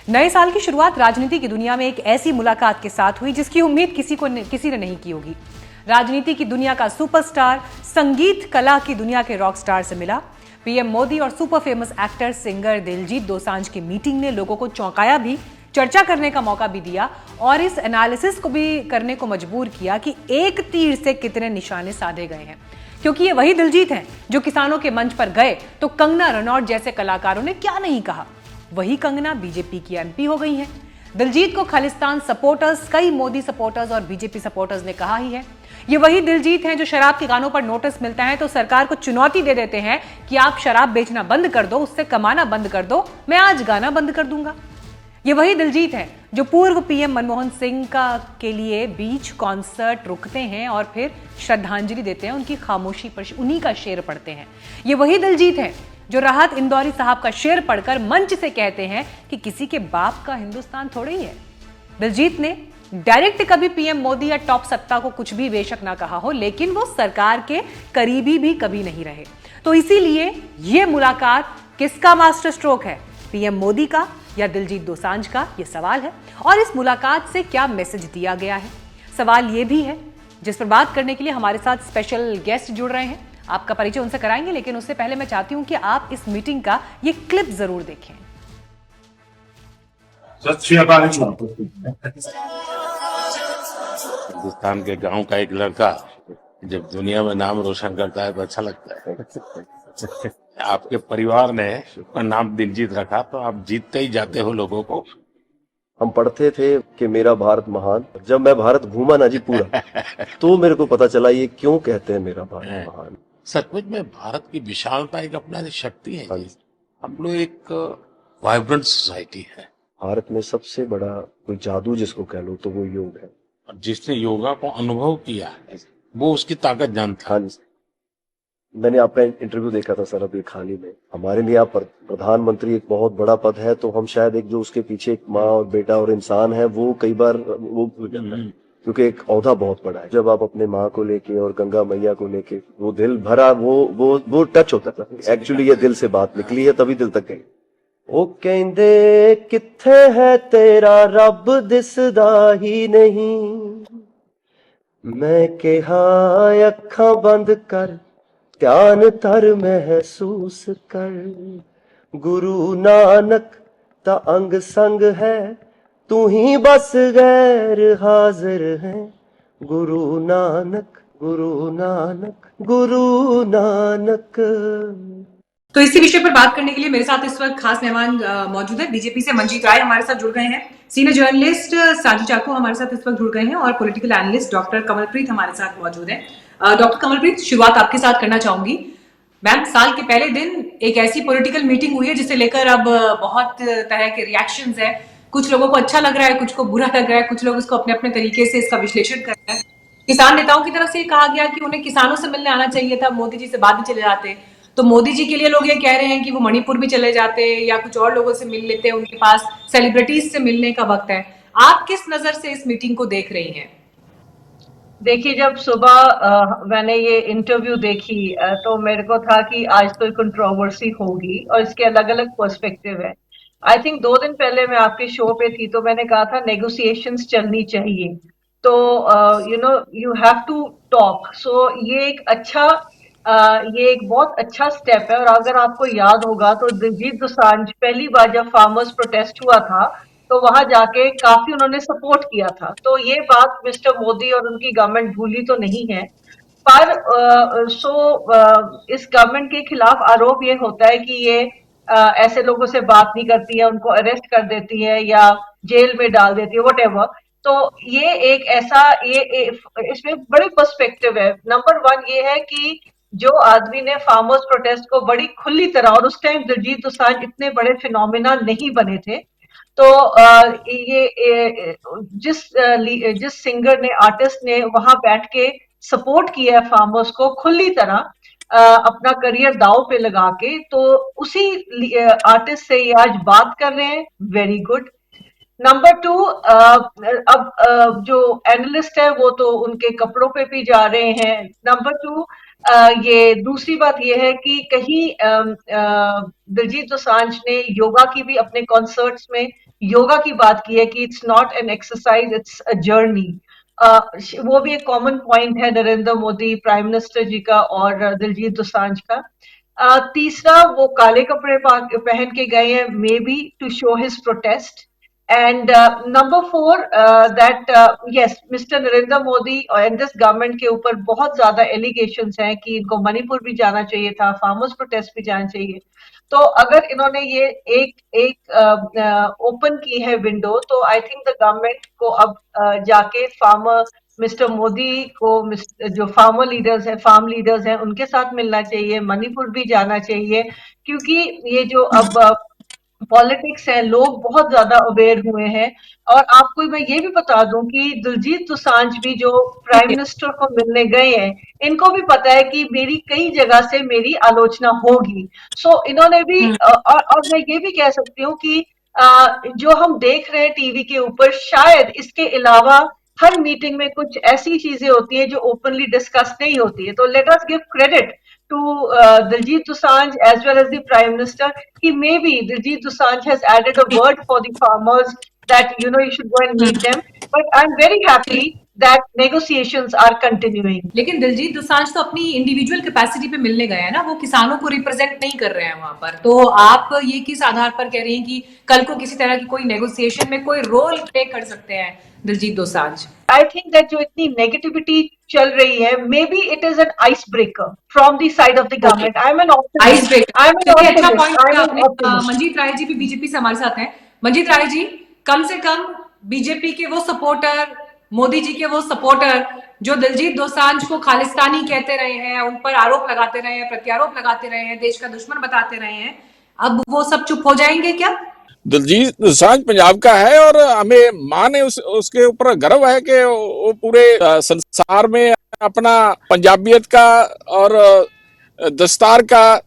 नए साल की शुरुआत राजनीति की दुनिया में एक ऐसी मुलाकात के साथ हुई जिसकी उम्मीद किसी ने नहीं की होगी। राजनीति की दुनिया का सुपरस्टार संगीत कला की दुनिया के रॉक स्टार से मिला। पीएम मोदी और super famous actor singer Diljit Dosanjh की मीटिंग ने लोगों को चौंकाया भी, चर्चा करने का मौका भी दिया और इस एनालिसिस को भी करने को मजबूर किया कि एक तीर से कितने निशाने साधे गए हैं। क्योंकि ये वही दिलजीत हैं जो किसानों के मंच पर गए तो कंगना रनौत जैसे कलाकारों ने क्या नहीं कहा। वही कंगना बीजेपी की एमपी हो गई हैं। दिलजीत को खालिस्तान सपोर्टर्स, कई मोदी सपोर्टर्स और बीजेपी सपोर्टर्स ने कहा ही है। ये वही दिलजीत हैं जो शराब के गानों पर नोटिस मिलता है तो सरकार को चुनौती दे देते हैं कि आप शराब बेचना बंद कर दो, उससे कमाना बंद कर दो, मैं आज गाना बंद कर दूंगा। ये वही दिलजीत है जो पूर्व पीएम मनमोहन सिंह के लिए बीच कॉन्सर्ट रुकते हैं और फिर श्रद्धांजलि देते हैं, उनकी खामोशी पर उन्हीं का शेर पढ़ते हैं। ये वही दिलजीत है जो राहत इंदौरी साहब का शेर पढ़कर मंच से कहते हैं कि किसी के बाप का हिंदुस्तान थोड़े ही है। दिलजीत ने डायरेक्ट कभी पीएम मोदी या टॉप सत्ता को कुछ भी बेशक ना कहा हो, लेकिन वो सरकार के करीबी भी कभी नहीं रहे। तो इसीलिए ये मुलाकात किसका मास्टर स्ट्रोक है, पीएम मोदी का या दिलजीत दोसांझ का, ये सवाल है। और इस मुलाकात से क्या मैसेज दिया गया है, सवाल ये भी है, जिस पर बात करने के लिए हमारे साथ स्पेशल गेस्ट जुड़ रहे हैं। आपका परिचय उनसे कराएंगे, लेकिन उससे पहले मैं चाहती हूं कि आप इस मीटिंग का ये क्लिप जरूर देखें। हिंदुस्तान के गांव का एक लड़का जब दुनिया में नाम रोशन करता है तो अच्छा लगता है। आपके परिवार ने उसका नाम दिलजीत रखा तो आप जीतते ही जाते हो लोगों को। हम पढ़ते थे कि मेरा भारत महान। जब मैं भारत घूमा ना जी पूरा तो मेरे को पता चला ये क्यों कहते हैं मेरा भारत महान। सचमुच में भारत की विशालता एक अपना शक्ति है जी। हम लोग एक वाइब्रेंट सोसाइटी है। भारत में सबसे बड़ा कोई जादू जिसको कह लो तो वो योग है। और जिसने योगा को अनुभव किया है वो उसकी ताकत जानता है। मैंने आपका इंटरव्यू देखा था सर अभी हाल ही में। हमारे लिए आप प्रधानमंत्री एक बहुत बड़ा पद है, तो हम शायद एक जो उसके पीछे एक माँ और बेटा और इंसान है वो कई बार वो क्योंकि एक औहदा बहुत बड़ा है। जब आप अपने माँ को लेके और गंगा मैया को लेके वो दिल भरा वो टच होता था। एक्चुअली ये दिल से बात निकली है तभी दिल तक गई। ओ कहंदे किथे है तेरा रब दिसदा ही नहीं, मैं कहा अखां बंद कर ध्यान तर महसूस कर, गुरु नानक ता अंग संग है तू ही बस गैर हाजिर है, गुरु नानक गुरु नानक गुरु नानक। तो इसी विषय पर बात करने के लिए मेरे साथ इस वक्त खास मेहमान मौजूद है। बीजेपी से मंजीत राय हमारे साथ जुड़ गए हैं, सीनियर जर्नलिस्ट साजू चाको हमारे साथ इस वक्त जुड़ गए हैं और पॉलिटिकल एनालिस्ट डॉक्टर कमलप्रीत हमारे साथ मौजूद है। डॉक्टर कमलप्रीत, शुरुआत आपके साथ करना चाहूंगी। मैम, साल के पहले दिन एक ऐसी पॉलिटिकल मीटिंग हुई है जिसे लेकर अब बहुत तरह के रिएक्शंस है। कुछ लोगों को अच्छा लग रहा है, कुछ को बुरा लग रहा है, कुछ लोग इसको अपने अपने तरीके से इसका विश्लेषण कर रहे हैं। किसान नेताओं की तरफ से कहा गया कि उन्हें किसानों से मिलने आना चाहिए था, मोदी जी से बाद में चले जाते। तो मोदी जी के लिए लोग ये कह रहे हैं कि वो मणिपुर भी चले जाते या कुछ और लोगों से मिल लेते, उनके पास सेलिब्रिटीज से मिलने का वक्त है। आप किस नजर से इस मीटिंग को देख रही हैं? देखिए, जब सुबह मैंने ये इंटरव्यू देखी तो मेरे को था कि आज तो कंट्रोवर्सी होगी और इसके अलग अलग पर्सपेक्टिव है। आई थिंक 2 दिन पहले मैं आपके शो पे थी तो मैंने कहा था नेगोशिएशंस चलनी चाहिए, तो यू हैव टू टॉक। सो ये एक बहुत अच्छा स्टेप है। और अगर आपको याद होगा तो दिलजीत दोसांझ पहली बार जब फार्मर्स प्रोटेस्ट हुआ था तो वहां जाके काफी उन्होंने सपोर्ट किया था। तो ये बात मिस्टर मोदी और उनकी गवर्नमेंट भूली तो नहीं है। पर इस गवर्नमेंट के खिलाफ आरोप ये होता है कि ये ऐसे लोगों से बात नहीं करती है, उनको अरेस्ट कर देती है या जेल में डाल देती है, व्हाटएवर। तो ये एक ऐसा इसमें बड़े पर्सपेक्टिव है। नंबर 1 ये है कि जो आदमी ने फार्मर्स प्रोटेस्ट को बड़ी खुली तरह, और उस टाइम दिलजीत दोसांझ इतने बड़े फिनोमिना नहीं बने थे, तो जिस सिंगर ने, आर्टिस्ट ने वहां बैठ के सपोर्ट किया है फार्मर्स को खुली तरह, अपना करियर दाव पे लगा के, तो उसी आर्टिस्ट से ये आज बात कर रहे हैं। Very good. नंबर 2, अब जो एनालिस्ट है वो तो उनके कपड़ों पे भी जा रहे हैं। नंबर 2, ये दूसरी बात ये है कि कहीं दिलजीत दोसांझ ने योगा की भी अपने कॉन्सर्ट्स में योगा की बात की है कि it's not an exercise, it's a journey. वो भी एक कॉमन पॉइंट है नरेंद्र मोदी प्राइम मिनिस्टर जी का और दिलजीत दोसांझ का। तीसरा, वो काले कपड़े पहन के गए हैं, may be to show his protest. And number four, that yes, Mr. Narendra Modi and this government के ऊपर बहुत ज्यादा एलिगेशंस हैं कि इनको मणिपुर भी जाना चाहिए था, फार्मर्स प्रोटेस्ट भी जाना चाहिए। तो अगर इन्होंने ये एक एक ओपन की है विंडो, तो आई थिंक द गवर्नमेंट को अब जाके फार्मर मिस्टर मोदी को जो फार्मर लीडर्स हैं, फार्म लीडर्स हैं, उनके साथ मिलना चाहिए, मणिपुर भी जाना चाहिए, क्योंकि ये जो अब पॉलिटिक्स है, लोग बहुत ज्यादा अवेयर हुए हैं। और आपको मैं ये भी बता दूं कि दिलजीत दोसांझ भी जो प्राइम मिनिस्टर को मिलने गए हैं, इनको भी पता है कि मेरी कई जगह से मेरी आलोचना होगी। सो इन्होंने भी और मैं ये भी कह सकती हूँ कि जो हम देख रहे हैं टीवी के ऊपर, शायद इसके अलावा हर मीटिंग में कुछ ऐसी चीजें होती हैं जो ओपनली डिस्कस नहीं होती है। तो let us give credit to Diljit Dosanjh as well as the Prime Minister. He maybe Diljit Dosanjh has added a word for the farmers that you should go and meet them. But I'm very happy that negotiations are continuing. लेकिन दिलजीत दोसांझ तो अपनी individual capacity पे मिलने गए हैं ना, वो किसानों को रिप्रेजेंट नहीं कर रहे हैं वहां पर। तो आप ये किस आधार पर कह रही हैं कि कल को किसी तरह की कोई नेगोशिएशन में कोई रोल प्ले कर सकते हैं Diljit Dosanjh? I think that जो इतनी नेगेटिविटी चल रही है, maybe it is an ice breaker from the side of the government. I am an ice breaker, I am an अच्छा optimist, point I am an आपने। ऑप्टिमिस्ट। मंजीत राय जी भी BJP से हमारे साथ हैं। मंजीत राय जी, कम से कम बीजेपी के वो सपोर्टर, मोदी जी के वो सपोर्टर जो दिलजीत दोसांझ को खालिस्तानी कहते रहे हैं, उन पर आरोप लगाते रहे हैं, प्रत्यारोप लगाते रहे हैं, देश का दुश्मन बताते रहे हैं, अब वो सब चुप हो जाएंगे क्या? दिलजीत दोसांझ पंजाब का है और हमें मां ने उसके ऊपर गर्व है कि वो पूरे संसार में अपना पंजाबियत का और दस्तार का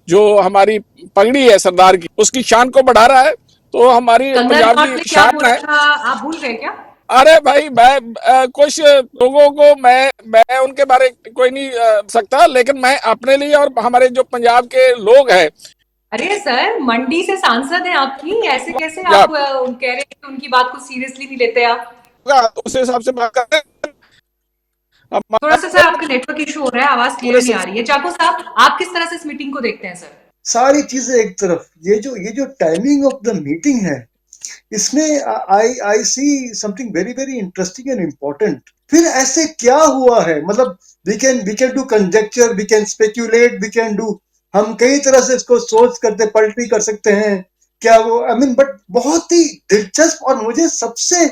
जो हमारी पगड़ी है सरदार की, उसकी शान को बढ़ा रहा है। तो हमारी पंजाब की शान है। आप भूल गए क्या? अरे भाई, मैं कुछ लोगों को मैं उनके बारे कोई नहीं सकता, लेकिन मैं अपने लिए और हमारे जो पंजाब के लोग हैं। अरे सर, मंडी से सांसद हैं आपकी, ऐसे कैसे आप कह रहे हैं कि उनकी बात को सीरियसली नहीं लेते आप? उस हिसाब से बात कर रहे हैं। थोड़ा सा सर आपका नेटवर्क इशू हो रहा है, आवाज क्लियर नहीं आ रही है। चाको साहब, आप किस तरह से इस मीटिंग को देखते हैं सर? सारी चीजें एक तरफ, ये जो टाइमिंग ऑफ द मीटिंग है, इसमें I see something very very interesting and important. फिर ऐसे क्या हुआ है, मतलब we can do conjecture, we can speculate, we can do, हम कई तरह से इसको सोच करते पलटी कर सकते हैं क्या वो, आई मीन, बट बहुत ही दिलचस्प। और मुझे सबसे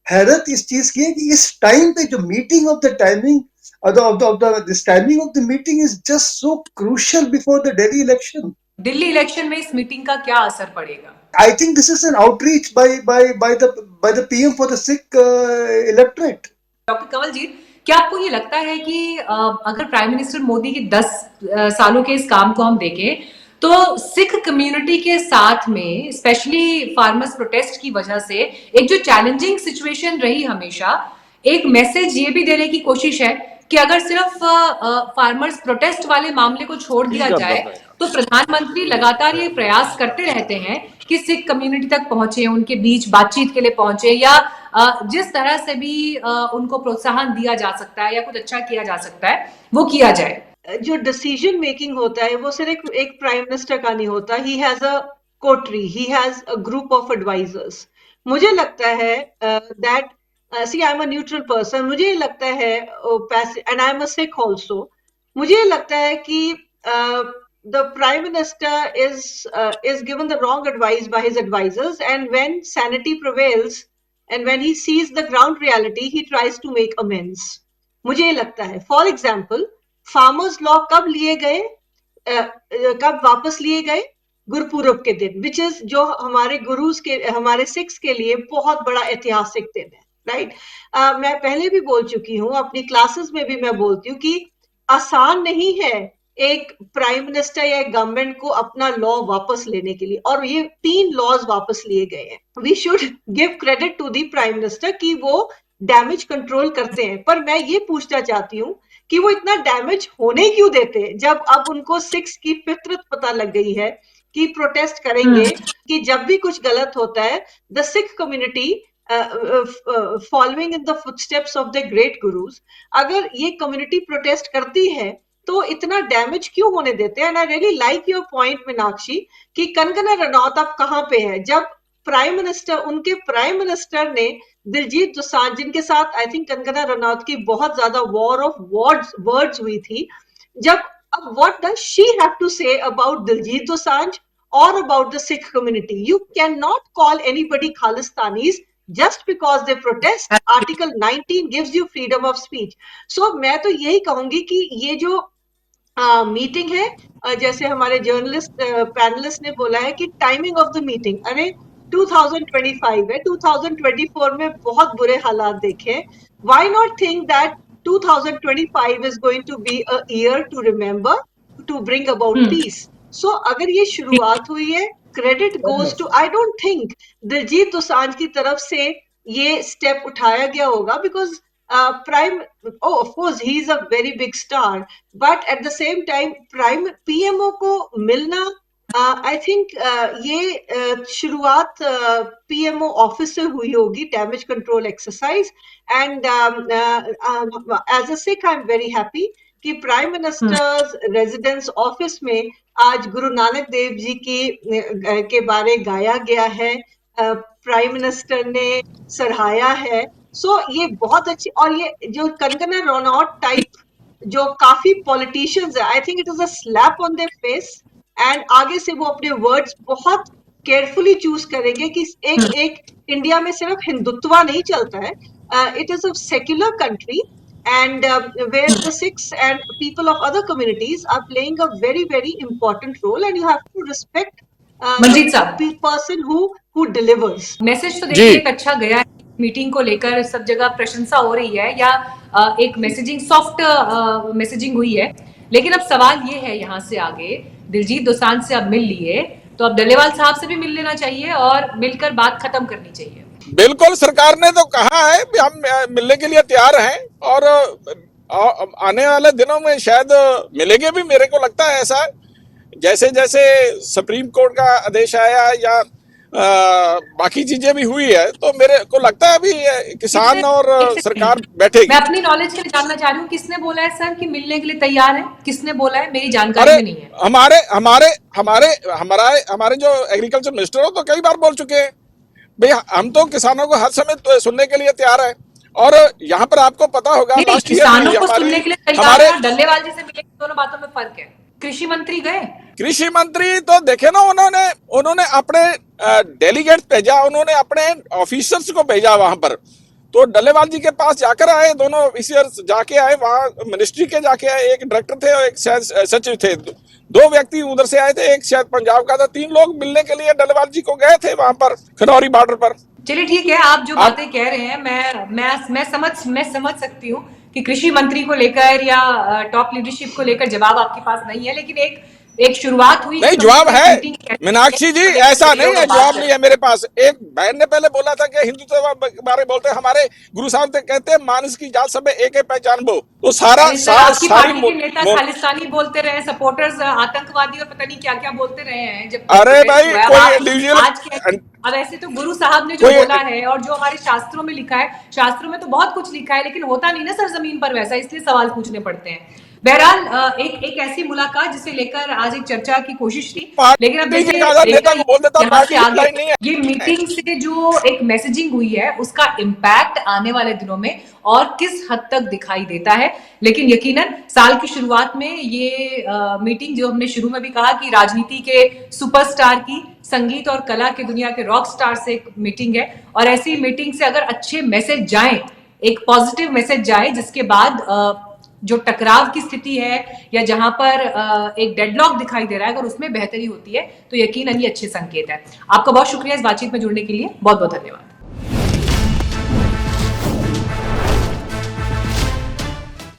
हैरत इस चीज की है कि इस टाइम पे जो meeting of the timing this timing of the meeting is just so crucial before the Delhi election. Delhi election में इस मीटिंग का क्या असर पड़ेगा? I think this is an outreach by the PM for the Sikh electorate. Doctor Kanwaljit, क्या आपको ये लगता है कि अगर प्राइम मिनिस्टर मोदी के 10 सालों के इस काम को हम देखें, तो सिख कम्युनिटी के साथ में स्पेशली फार्मर्स प्रोटेस्ट की वजह से एक जो चैलेंजिंग सिचुएशन रही हमेशा, एक मैसेज ये भी देने की कोशिश है कि अगर सिर्फ फार्मर्स प्रोटेस्ट वाले मामले को छोड़ दिया जाए, तो प्रधानमंत्री लगातार ये प्रयास करते रहते हैं कि सिख कम्युनिटी तक पहुंचे, उनके बीच बातचीत के लिए पहुंचे, या जिस तरह से भी उनको प्रोत्साहन दिया जा सकता है या कुछ अच्छा किया जा सकता है वो किया जाए। जो डिसीजन मेकिंग होता है वो सिर्फ एक प्राइम मिनिस्टर का नहीं होता। He has a coterie, he has a group of advisers. मुझे लगता है that see I am a neutral person, मुझे लगता है and I am a Sikh also, मुझे लगता है कि the prime minister is given the wrong advice by his advisors, and when sanity prevails and when he sees the ground reality, he tries to make amends. मुझे ये लगता है, for example farmers law कब लिए गए, कब वापस लिए गए? गुरपुरब के दिन, विच इज जो हमारे गुरुज के, हमारे सिख्स के लिए बहुत बड़ा ऐतिहासिक दिन है, राइट? मैं पहले भी बोल चुकी हूँ, अपनी क्लासेस में भी मैं बोलती हूँ कि आसान नहीं है एक प्राइम मिनिस्टर या एक गवर्नमेंट को अपना लॉ वापस लेने के लिए, और ये 3 लॉज वापस लिए गए हैं। We should give credit to the prime minister कि वो डैमेज कंट्रोल करते हैं। पर मैं ये पूछना चाहती हूँ कि वो इतना डैमेज होने क्यों देते, जब अब उनको सिक्स की फितरत पता लग गई है कि प्रोटेस्ट करेंगे, कि जब भी कुछ गलत होता है the Sikh community following in the footsteps of the great gurus, अगर ये कम्युनिटी प्रोटेस्ट करती है तो इतना डैमेज क्यों होने देते हैं। And I really like your point Meenakshi कि कंगना रनौत अब कहां पे है, जब प्राइम मिनिस्टर, उनके प्राइम मिनिस्टर ने दिलजीत दोसांझ, जिनके साथ आई थिंक कंगना रनौत की बहुत ज्यादा वॉर ऑफ वर्ड्स हुई थी, जब अब what does she have to say about Diljit Dosanjh or about the Sikh community? You cannot call anybody Khalistanis just because they protest. Article 19 gives you freedom of speech. So मैं तो यही कहूंगी कि ये जो मीटिंग है, जैसे हमारे जर्नलिस्ट पैनलिस्ट ने बोला है कि टाइमिंग ऑफ द मीटिंग, अरे 2025 है, 2024 में बहुत बुरे हालात देखे, why not think that 2025 is going to be a year to remember, to bring about peace. So अगर ये शुरुआत हुई है, credit goes to, I don't think Diljit Dosanjh की तरफ से ये स्टेप उठाया गया होगा, because prime, of course he is a very big star, but at the same time prime PMO को मिलना, आई थिंक ये शुरुआत पीएमओ ऑफिस से हुई होगी, damage control exercise. And as a Sikh I am very happy कि prime minister's residence office में आज गुरु नानक देव जी की के बारे गाया गया है, प्राइम मिनिस्टर ने सराहाया है। सो ये बहुत अच्छी, और ये जो कंगना रनौत टाइप जो काफी पॉलिटिशियंस है, I think it is a slap on their face, and आगे से वो अपने वर्ड्स बहुत केयरफुली चूज करेंगे कि एक इंडिया में सिर्फ हिंदुत्व नहीं चलता है, it is a secular country, and where the Sikhs and people of other communities are playing a very very important role, and you have to respect Manjeet साहब, the person who delivers. Message तो देखिए एक अच्छा गया है, meeting को लेकर सब जगह प्रशंसा हो रही है, या एक मैसेजिंग, सॉफ्ट मैसेजिंग हुई है, लेकिन अब सवाल ये है यहाँ से आगे, दिलजीत दोसांझ से अब मिल लिए तो अब डल्लेवाल साहब से भी मिल लेना चाहिए और मिलकर बात खत्म करनी चाहिए। बिल्कुल, सरकार ने तो कहा है कि हम मिलने के लिए तैयार हैं और आने वाले दिनों में शायद मिलेंगे भी। मेरे को लगता है ऐसा, जैसे जैसे सुप्रीम कोर्ट का आदेश आया या बाकी चीजें भी हुई है, तो मेरे को लगता है अभी किसान और सरकार बैठेगी। मैं अपनी नॉलेज के लिए जानना चाह रही हूँ, किसने बोला है सर कि मिलने के लिए तैयार है? किसने बोला है? मेरी जानकारी में नहीं है। हमारे जो एग्रीकल्चर मिनिस्टर हो तो कई बार बोल चुके हैं भाई हम तो किसानों को हर समय तो सुनने के लिए तैयार है। और यहाँ पर आपको पता होगा किसानों को सुनने के लिए तैयार है, डल्लेवाल जी से मिले, दोनों बातों में फर्क है। कृषि मंत्री गए, कृषि मंत्री तो देखे ना, उन्होंने अपने डेलीगेट भेजा, उन्होंने अपने ऑफिसर्स को भेजा वहां पर, तो डल्लेवाल जी के पास जाकर आए, दोनों ऑफिसर्स जाके आए वहां, मिनिस्ट्री के जाके आए, एक डायरेक्टर थे और एक सचिव थे, दो व्यक्ति उधर से आए थे, एक शायद पंजाब का था, 3 लोग मिलने के लिए डल्लेवाल जी को गए थे वहां पर खनौरी बॉर्डर पर। चलिए ठीक है, आप जो बातें कह रहे हैं मैं समझ सकती हूँ कि कृषि मंत्री को लेकर या टॉप लीडरशिप को लेकर जवाब आपके पास नहीं है, लेकिन एक शुरुआत हुई। नहीं, जवाब है मीनाक्षी जी, ऐसा नहीं है जवाब नहीं है मेरे पास। एक बहन ने पहले बोला था कि हिंदुत्व के बारे में बोलते हैं, हमारे गुरु साहब कहते हैं मानस की जात सब एक पहचान बो, तो सारा आपकी पार्टी के नेता खालिस्तानी बोलते रहे, सपोर्टर्स आतंकवादी और पता नहीं क्या क्या बोलते रहे हैं जब, अरे भाई कोई अब ऐसे तो गुरु साहब ने जो बोला है और जो हमारे शास्त्रों में लिखा है, शास्त्रों में तो बहुत कुछ लिखा है, लेकिन होता नहीं ना सर जमीन पर वैसा, इसलिए सवाल पूछने पड़ते हैं। बहरहाल एक ऐसी मुलाकात जिसे लेकर आज एक चर्चा की कोशिश थी, लेकिन अब देखिए ये मीटिंग से जो एक मैसेजिंग हुई है उसका इम्पैक्ट आने वाले दिनों में और किस हद तक दिखाई देता है। लेकिन यकीनन साल की शुरुआत में ये मीटिंग, जो हमने शुरू में भी कहा कि राजनीति के सुपरस्टार की, संगीत और कला की दुनिया के रॉक स्टार से एक मीटिंग है, और ऐसी मीटिंग से अगर अच्छे मैसेज जाए, एक पॉजिटिव मैसेज जाए, जिसके बाद जो टकराव की स्थिति है या जहां पर एक डेडलॉक दिखाई दे रहा है, अगर उसमें बेहतरी होती है तो यकीनन ये अच्छे संकेत है। आपका बहुत शुक्रिया इस बातचीत में जुड़ने के लिए, बहुत बहुत धन्यवाद।